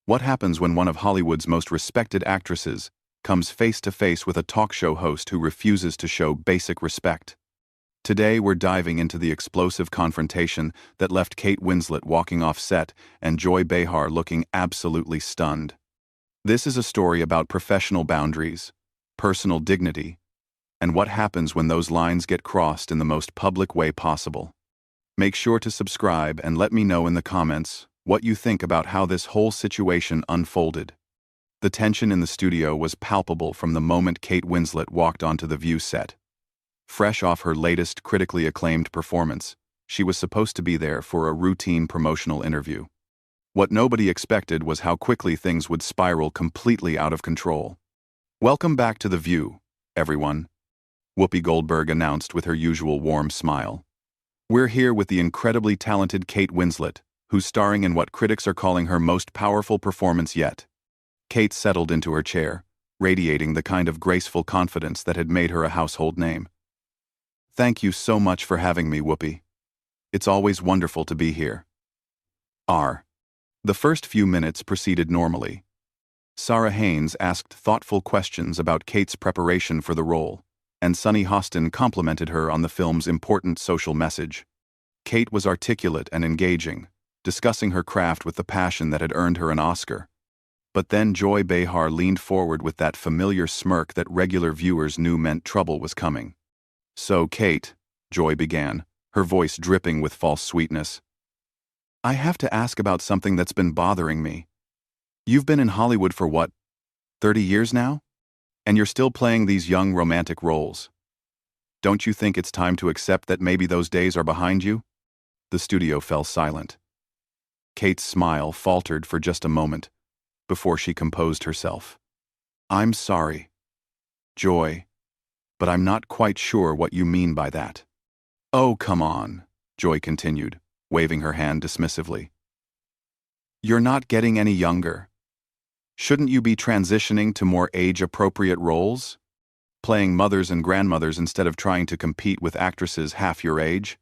What happens when one of Hollywood's most respected actresses comes face to face with a talk show host who refuses to show basic respect? Today we're diving into the explosive confrontation that left Kate Winslet walking off set and Joy Behar looking absolutely stunned. This is a story about professional boundaries, personal dignity, and what happens when those lines get crossed in the most public way possible. Make sure to subscribe and let me know in the comments what you think about how this whole situation unfolded. The tension in the studio was palpable from the moment Kate Winslet walked onto the View set. Fresh off her latest critically acclaimed performance, she was supposed to be there for a routine promotional interview. What nobody expected was how quickly things would spiral completely out of control. "Welcome back to The View, everyone," Whoopi Goldberg announced with her usual warm smile. "We're here with the incredibly talented Kate Winslet, who's starring in what critics are calling her most powerful performance yet." Kate settled into her chair, radiating the kind of graceful confidence that had made her a household name. "Thank you so much for having me, Whoopi. It's always wonderful to be here." The first few minutes proceeded normally. Sarah Haynes asked thoughtful questions about Kate's preparation for the role, and Sunny Hostin complimented her on the film's important social message. Kate was articulate and engaging, discussing her craft with the passion that had earned her an Oscar. But then Joy Behar leaned forward with that familiar smirk that regular viewers knew meant trouble was coming. "So, Kate," Joy began, her voice dripping with false sweetness, "I have to ask about something that's been bothering me. You've been in Hollywood for what, 30 years now? And you're still playing these young romantic roles. Don't you think it's time to accept that maybe those days are behind you?" The studio fell silent. Kate's smile faltered for just a moment, before she composed herself. "I'm sorry, Joy, but I'm not quite sure what you mean by that." "Oh, come on," Joy continued, waving her hand dismissively. "You're not getting any younger. Shouldn't you be transitioning to more age-appropriate roles? Playing mothers and grandmothers instead of trying to compete with actresses half your age?"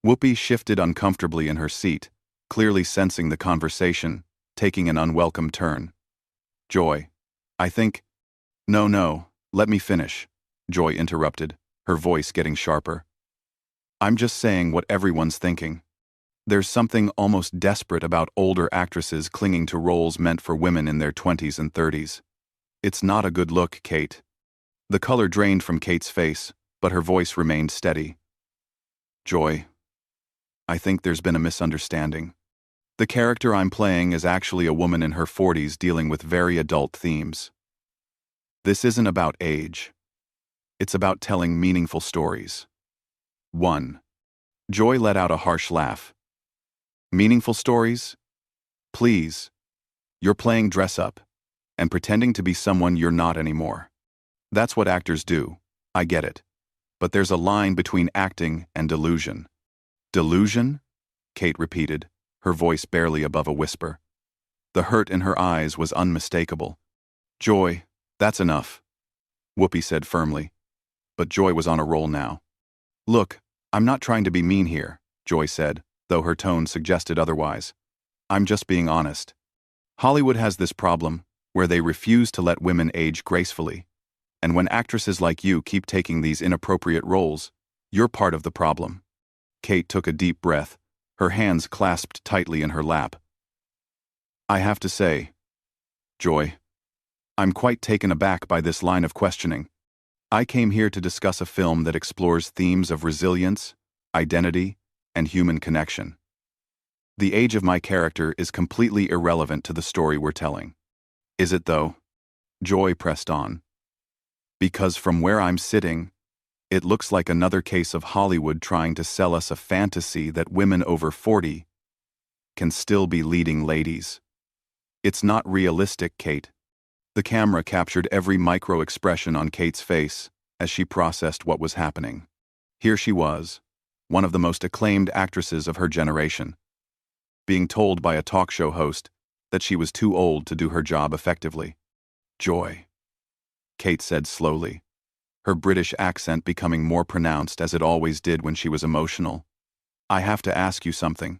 Whoopi shifted uncomfortably in her seat, clearly sensing the conversation taking an unwelcome turn. "Joy, I think—" No, let me finish," Joy interrupted, her voice getting sharper. "I'm just saying what everyone's thinking. There's something almost desperate about older actresses clinging to roles meant for women in their 20s and 30s. It's not a good look, Kate." The color drained from Kate's face, but her voice remained steady. "Joy, I think there's been a misunderstanding. The character I'm playing is actually a woman in her 40s dealing with very adult themes. This isn't about age. It's about telling meaningful stories." Joy let out a harsh laugh. "Meaningful stories? Please. You're playing dress-up and pretending to be someone you're not anymore. That's what actors do, I get it. But there's a line between acting and delusion." "Delusion?" Kate repeated, her voice barely above a whisper. The hurt in her eyes was unmistakable. "Joy, that's enough," Whoopi said firmly. But Joy was on a roll now. "Look, I'm not trying to be mean here," Joy said, though her tone suggested otherwise. "I'm just being honest. Hollywood has this problem, where they refuse to let women age gracefully. And when actresses like you keep taking these inappropriate roles, you're part of the problem." Kate took a deep breath, her hands clasped tightly in her lap. "I have to say, Joy, I'm quite taken aback by this line of questioning. I came here to discuss a film that explores themes of resilience, identity, and human connection. The age of my character is completely irrelevant to the story we're telling." "Is it though?" Joy pressed on. "Because from where I'm sitting, it looks like another case of Hollywood trying to sell us a fantasy that women over 40 can still be leading ladies. It's not realistic, Kate." The camera captured every micro-expression on Kate's face as she processed what was happening. Here she was, one of the most acclaimed actresses of her generation, being told by a talk show host that she was too old to do her job effectively. "Joy," Kate said slowly, her British accent becoming more pronounced as it always did when she was emotional. "I have to ask you something.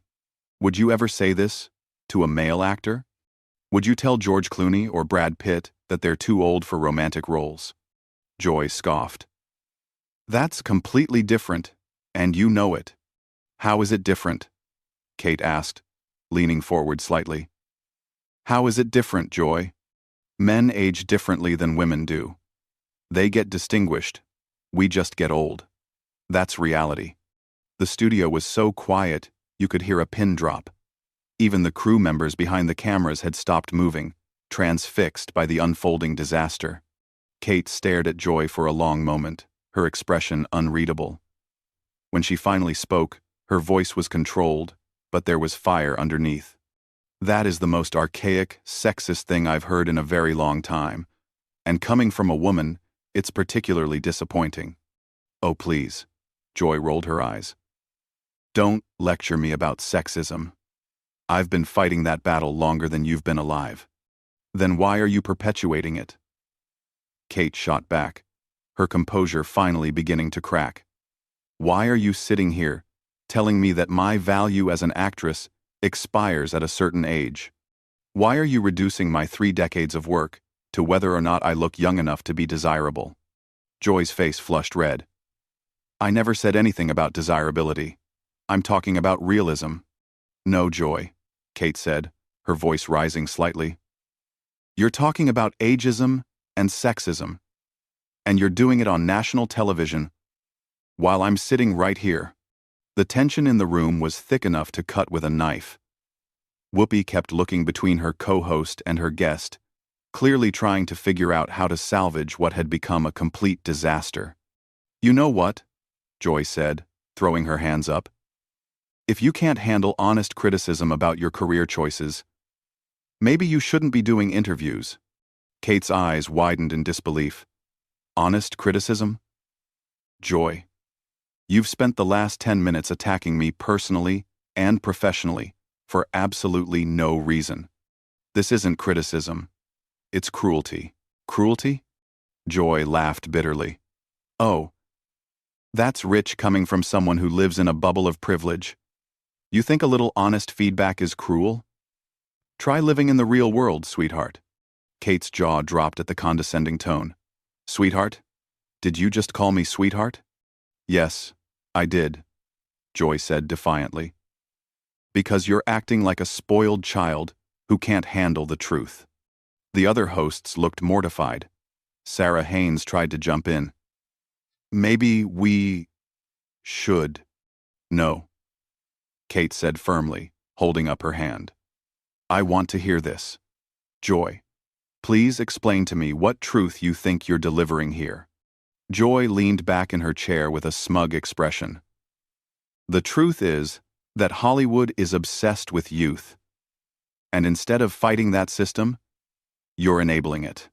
Would you ever say this to a male actor?" Would you tell George Clooney or Brad Pitt that they're too old for romantic roles? Joy scoffed. That's completely different, and you know it. How is it different? Kate asked, leaning forward slightly. How is it different, Joy? Men age differently than women do. They get distinguished. We just get old. That's reality. The studio was so quiet, you could hear a pin drop. Even the crew members behind the cameras had stopped moving, transfixed by the unfolding disaster. Kate stared at Joy for a long moment, her expression unreadable. When she finally spoke, her voice was controlled, but there was fire underneath. That is the most archaic, sexist thing I've heard in a very long time. And coming from a woman, it's particularly disappointing. Oh, please. Joy rolled her eyes. Don't lecture me about sexism. I've been fighting that battle longer than you've been alive. Then why are you perpetuating it? Kate shot back, her composure finally beginning to crack. Why are you sitting here, telling me that my value as an actress expires at a certain age? Why are you reducing my 3 decades of work to whether or not I look young enough to be desirable? Joy's face flushed red. I never said anything about desirability. I'm talking about realism. No, Joy, Kate said, her voice rising slightly. You're talking about ageism and sexism. And you're doing it on national television while I'm sitting right here. The tension in the room was thick enough to cut with a knife. Whoopi kept looking between her co-host and her guest, clearly trying to figure out how to salvage what had become a complete disaster. You know what? Joy said, throwing her hands up. If you can't handle honest criticism about your career choices, maybe you shouldn't be doing interviews. Kate's eyes widened in disbelief. Honest criticism? Joy, you've spent the last 10 minutes attacking me personally and professionally for absolutely no reason. This isn't criticism. It's cruelty. Cruelty? Joy laughed bitterly. Oh, that's rich coming from someone who lives in a bubble of privilege. You think a little honest feedback is cruel? Try living in the real world, sweetheart. Kate's jaw dropped at the condescending tone. Sweetheart? Did you just call me sweetheart? Yes, I did, Joy said defiantly. Because you're acting like a spoiled child who can't handle the truth. The other hosts looked mortified. Sarah Haynes tried to jump in. Maybe we should. No, Kate said firmly, holding up her hand. I want to hear this. Joy, please explain to me what truth you think you're delivering here. Joy leaned back in her chair with a smug expression. The truth is that Hollywood is obsessed with youth. And instead of fighting that system, you're enabling it.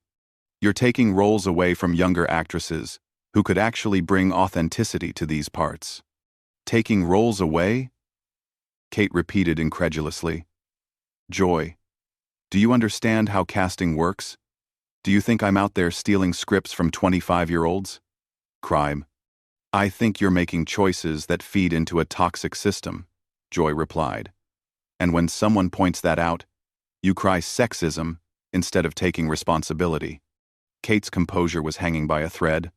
You're taking roles away from younger actresses who could actually bring authenticity to these parts. Taking roles away? Kate repeated incredulously. Joy, do you understand how casting works? Do you think I'm out there stealing scripts from 25-year-olds? Crime. I think you're making choices that feed into a toxic system, Joy replied. And when someone points that out, you cry sexism instead of taking responsibility. Kate's composure was hanging by a thread.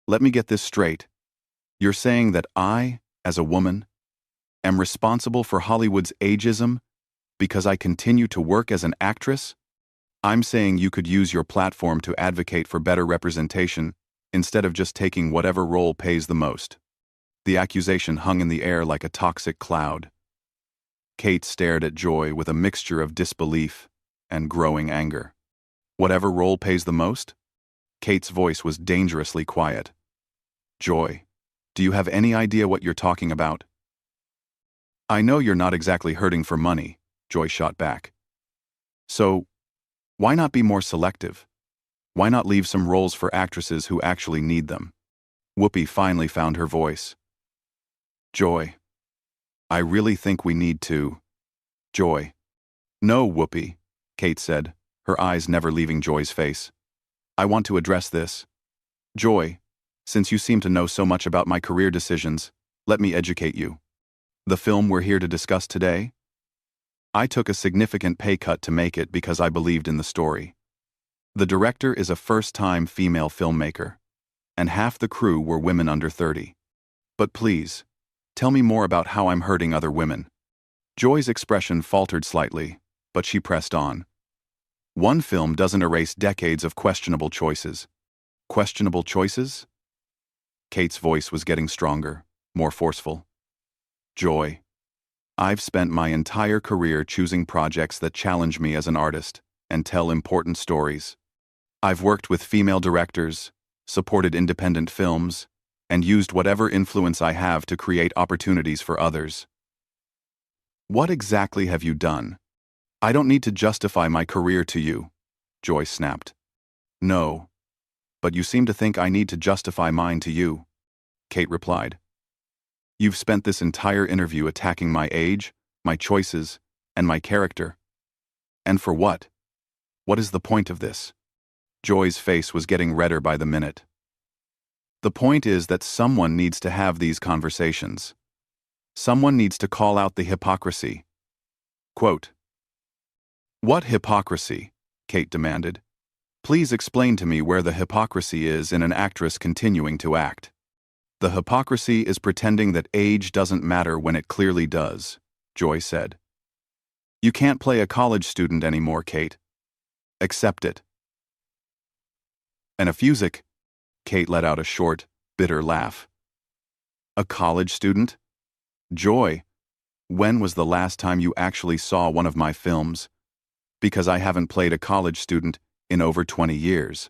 Let me get this straight. You're saying that I, as a woman, am responsible for Hollywood's ageism because I continue to work as an actress? I'm saying you could use your platform to advocate for better representation instead of just taking whatever role pays the most. The accusation hung in the air like a toxic cloud. Kate stared at Joy with a mixture of disbelief and growing anger. Whatever role pays the most? Kate's voice was dangerously quiet. Joy, do you have any idea what you're talking about? I know you're not exactly hurting for money, Joy shot back. So, why not be more selective? Why not leave some roles for actresses who actually need them? Whoopi finally found her voice. Joy, I really think we need to. Joy. No, Whoopi, Kate said, her eyes never leaving Joy's face. I want to address this. Joy, since you seem to know so much about my career decisions, let me educate you. The film we're here to discuss today? I took a significant pay cut to make it because I believed in the story. The director is a first-time female filmmaker, and half the crew were women under 30. But please, tell me more about how I'm hurting other women. Joy's expression faltered slightly, but she pressed on. One film doesn't erase decades of questionable choices. Questionable choices? Kate's voice was getting stronger, more forceful. Joy, I've spent my entire career choosing projects that challenge me as an artist and tell important stories. I've worked with female directors, supported independent films, and used whatever influence I have to create opportunities for others. What exactly have you done? I don't need to justify my career to you, Joy snapped. No, but you seem to think I need to justify mine to you, Kate replied. You've spent this entire interview attacking my age, my choices, and my character. And for what? What is the point of this? Joy's face was getting redder by the minute. The point is that someone needs to have these conversations. Someone needs to call out the hypocrisy. Quote, What hypocrisy? Kate demanded. Please explain to me where the hypocrisy is in an actress continuing to act. The hypocrisy is pretending that age doesn't matter when it clearly does, Joy said. You can't play a college student anymore, Kate. Accept it. And a Fusic, Kate let out a short, bitter laugh. A college student? Joy, when was the last time you actually saw one of my films? Because I haven't played a college student in over 20 years.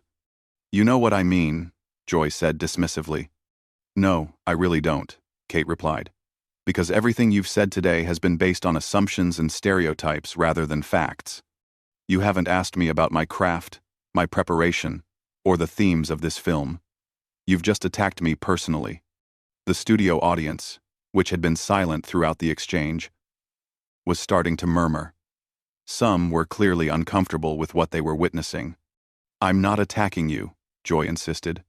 You know what I mean, Joy said dismissively. No, I really don't, Kate replied. Because everything you've said today has been based on assumptions and stereotypes rather than facts. You haven't asked me about my craft, my preparation, or the themes of this film. You've just attacked me personally. The studio audience, which had been silent throughout the exchange, was starting to murmur. Some were clearly uncomfortable with what they were witnessing. I'm not attacking you, Joy insisted.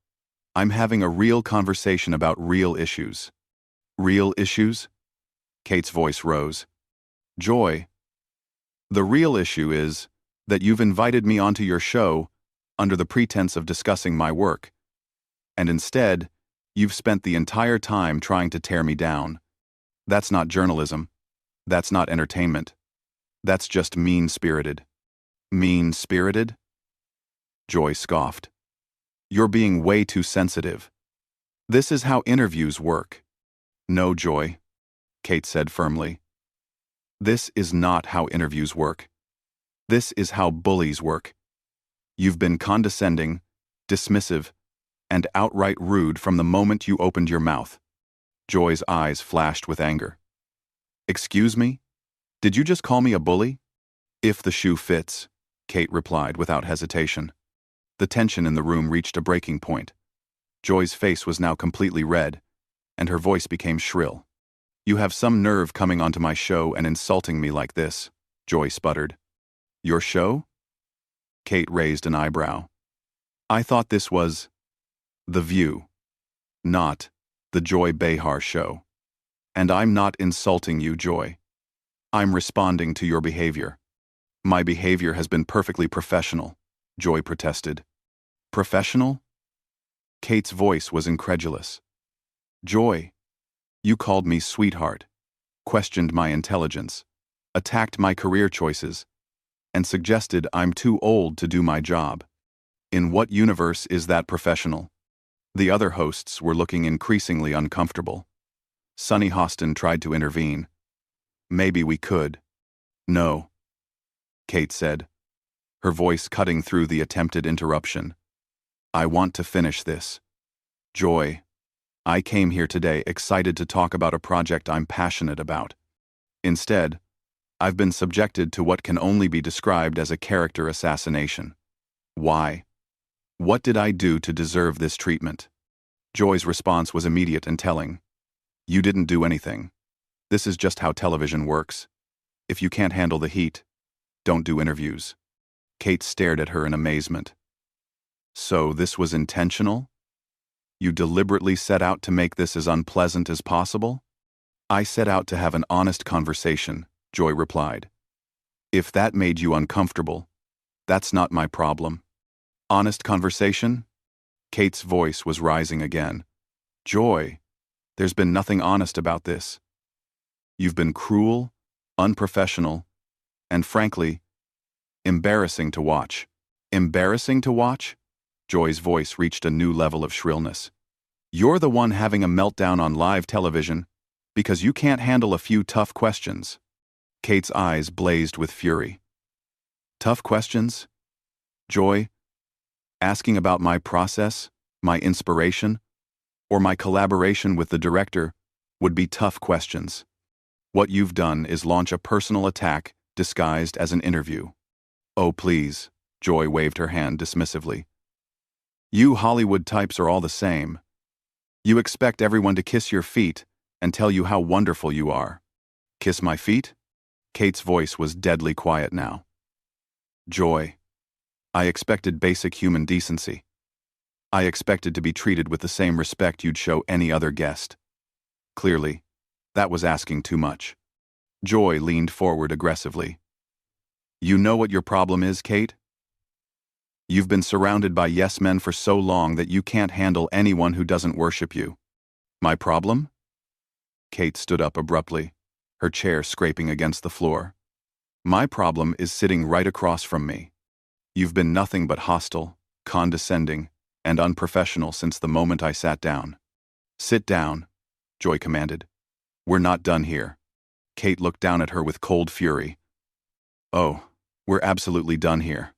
I'm having a real conversation about real issues. Real issues? Kate's voice rose. Joy, the real issue is that you've invited me onto your show under the pretense of discussing my work, and instead, you've spent the entire time trying to tear me down. That's not journalism. That's not entertainment. That's just mean-spirited. Mean-spirited? Joy scoffed. You're being way too sensitive. This is how interviews work. No, Joy, Kate said firmly. This is not how interviews work. This is how bullies work. You've been condescending, dismissive, and outright rude from the moment you opened your mouth. Joy's eyes flashed with anger. Excuse me? Did you just call me a bully? If the shoe fits, Kate replied without hesitation. The tension in the room reached a breaking point. Joy's face was now completely red, and her voice became shrill. You have some nerve coming onto my show and insulting me like this, Joy sputtered. Your show? Kate raised an eyebrow. I thought this was The View, not the Joy Behar show. And I'm not insulting you, Joy. I'm responding to your behavior. My behavior has been perfectly professional, Joy protested. Professional? Kate's voice was incredulous. Joy, you called me sweetheart, questioned my intelligence, attacked my career choices, and suggested I'm too old to do my job. In what universe is that professional? The other hosts were looking increasingly uncomfortable. Sunny Hostin tried to intervene. Maybe we could. No, Kate said, her voice cutting through the attempted interruption. I want to finish this. Joy, I came here today excited to talk about a project I'm passionate about. Instead, I've been subjected to what can only be described as a character assassination. Why? What did I do to deserve this treatment? Joy's response was immediate and telling. You didn't do anything. This is just how television works. If you can't handle the heat, don't do interviews. Kate stared at her in amazement. So this was intentional? You deliberately set out to make this as unpleasant as possible? I set out to have an honest conversation, Joy replied. If that made you uncomfortable, that's not my problem. Honest conversation? Kate's voice was rising again. Joy, there's been nothing honest about this. You've been cruel, unprofessional, and frankly, embarrassing to watch. Embarrassing to watch? Joy's voice reached a new level of shrillness. You're the one having a meltdown on live television because you can't handle a few tough questions. Kate's eyes blazed with fury. Tough questions? Joy, asking about my process, my inspiration, or my collaboration with the director would be tough questions. What you've done is launch a personal attack disguised as an interview. Oh, please, Joy waved her hand dismissively. You Hollywood types are all the same. You expect everyone to kiss your feet and tell you how wonderful you are. Kiss my feet? Kate's voice was deadly quiet now. Joy, I expected basic human decency. I expected to be treated with the same respect you'd show any other guest. Clearly, that was asking too much. Joy leaned forward aggressively. You know what your problem is, Kate? You've been surrounded by yes men for so long that you can't handle anyone who doesn't worship you. My problem? Kate stood up abruptly, her chair scraping against the floor. My problem is sitting right across from me. You've been nothing but hostile, condescending, and unprofessional since the moment I sat down. Sit down, Joy commanded. We're not done here. Kate looked down at her with cold fury. Oh, we're absolutely done here.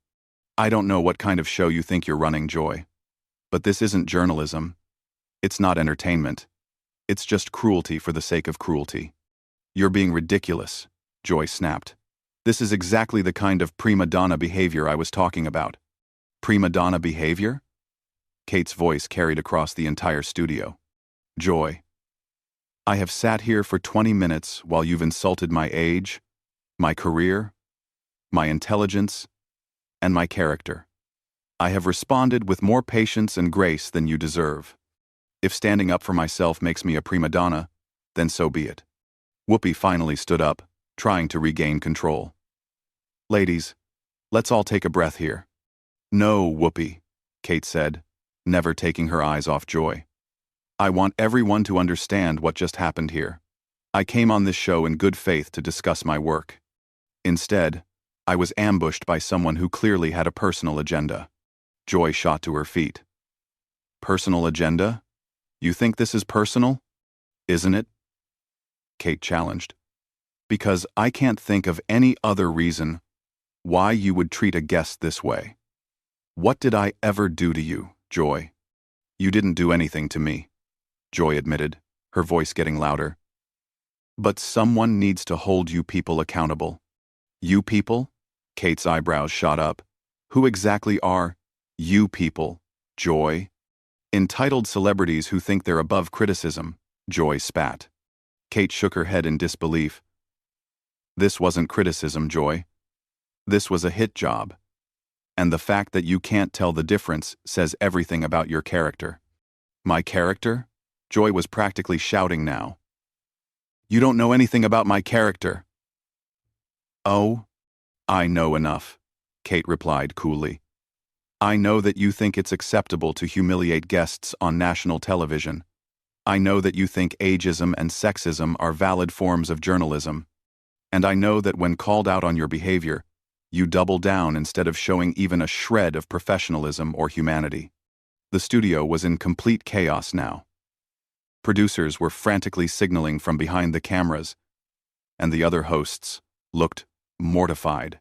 I don't know what kind of show you think you're running, Joy. But this isn't journalism. It's not entertainment. It's just cruelty for the sake of cruelty. You're being ridiculous, Joy snapped. This is exactly the kind of prima donna behavior I was talking about. Prima donna behavior? Kate's voice carried across the entire studio. Joy, I have sat here for 20 minutes while you've insulted my age, my career, my intelligence, and my character. I have responded with more patience and grace than you deserve. If standing up for myself makes me a prima donna, then so be it. Whoopi finally stood up, trying to regain control. Ladies, let's all take a breath here. No, Whoopi, Kate said, never taking her eyes off Joy. I want everyone to understand what just happened here. I came on this show in good faith to discuss my work. Instead, I was ambushed by someone who clearly had a personal agenda. Joy shot to her feet. Personal agenda? You think this is personal? Isn't it? Kate challenged. Because I can't think of any other reason why you would treat a guest this way. What did I ever do to you, Joy? You didn't do anything to me, Joy admitted, her voice getting louder. But someone needs to hold you people accountable. You people? Kate's eyebrows shot up. Who exactly are you people, Joy? Entitled celebrities who think they're above criticism, Joy spat. Kate shook her head in disbelief. This wasn't criticism, Joy. This was a hit job. And the fact that you can't tell the difference says everything about your character. My character? Joy was practically shouting now. You don't know anything about my character. Oh, I know enough, Kate replied coolly. I know that you think it's acceptable to humiliate guests on national television. I know that you think ageism and sexism are valid forms of journalism. And I know that when called out on your behavior, you double down instead of showing even a shred of professionalism or humanity. The studio was in complete chaos now. Producers were frantically signaling from behind the cameras, and the other hosts looked mortified.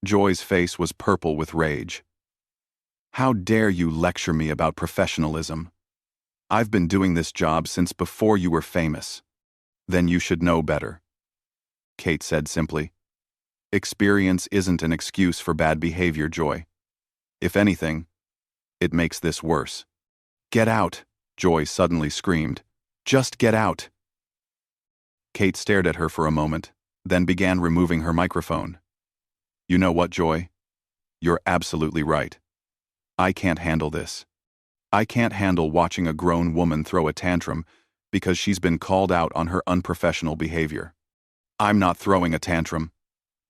Joy's face was purple with rage. How dare you lecture me about professionalism? I've been doing this job since before you were famous. Then you should know better. Kate said simply. Experience isn't an excuse for bad behavior, Joy. If anything, it makes this worse. Get out, Joy suddenly screamed. Just get out. Kate stared at her for a moment, then began removing her microphone. You know what, Joy? You're absolutely right. I can't handle this. I can't handle watching a grown woman throw a tantrum because she's been called out on her unprofessional behavior. I'm not throwing a tantrum.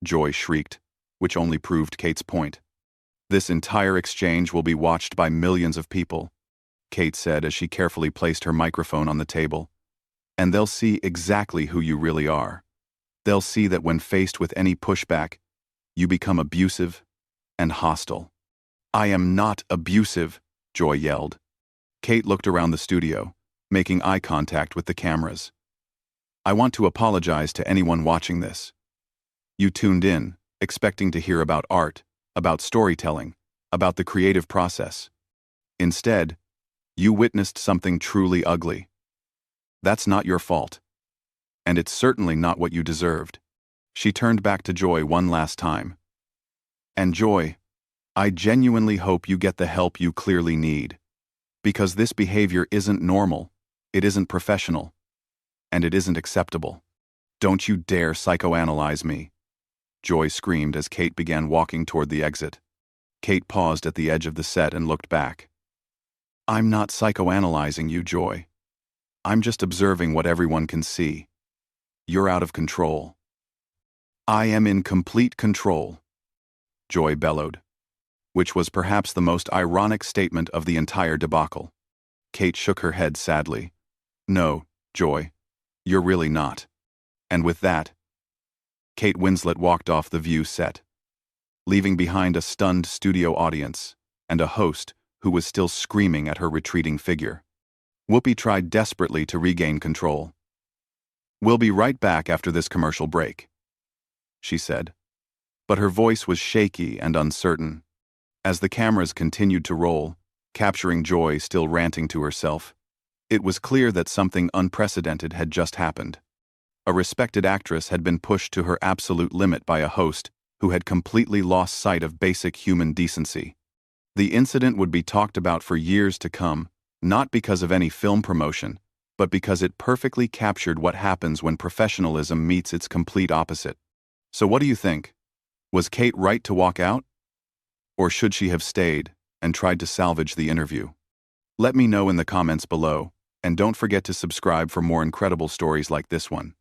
Joy shrieked, which only proved Kate's point. This entire exchange will be watched by millions of people, Kate said as she carefully placed her microphone on the table. And they'll see exactly who you really are. They'll see that when faced with any pushback, you become abusive and hostile. I am not abusive, Joy yelled. Kate looked around the studio, making eye contact with the cameras. I want to apologize to anyone watching this. You tuned in, expecting to hear about art, about storytelling, about the creative process. Instead, you witnessed something truly ugly. That's not your fault. And it's certainly not what you deserved. She turned back to Joy one last time. And Joy, I genuinely hope you get the help you clearly need. Because this behavior isn't normal, it isn't professional, and it isn't acceptable. Don't you dare psychoanalyze me, Joy screamed as Kate began walking toward the exit. Kate paused at the edge of the set and looked back. I'm not psychoanalyzing you, Joy. I'm just observing what everyone can see. You're out of control. I am in complete control, Joy bellowed, which was perhaps the most ironic statement of the entire debacle. Kate shook her head sadly. No, Joy, you're really not. And with that, Kate Winslet walked off the View set, leaving behind a stunned studio audience and a host who was still screaming at her retreating figure. Whoopi tried desperately to regain control. We'll be right back after this commercial break, she said. But her voice was shaky and uncertain. As the cameras continued to roll, capturing Joy still ranting to herself, it was clear that something unprecedented had just happened. A respected actress had been pushed to her absolute limit by a host who had completely lost sight of basic human decency. The incident would be talked about for years to come, not because of any film promotion, but because it perfectly captured what happens when professionalism meets its complete opposite. So what do you think? Was Kate right to walk out? Or should she have stayed and tried to salvage the interview? Let me know in the comments below, and don't forget to subscribe for more incredible stories like this one.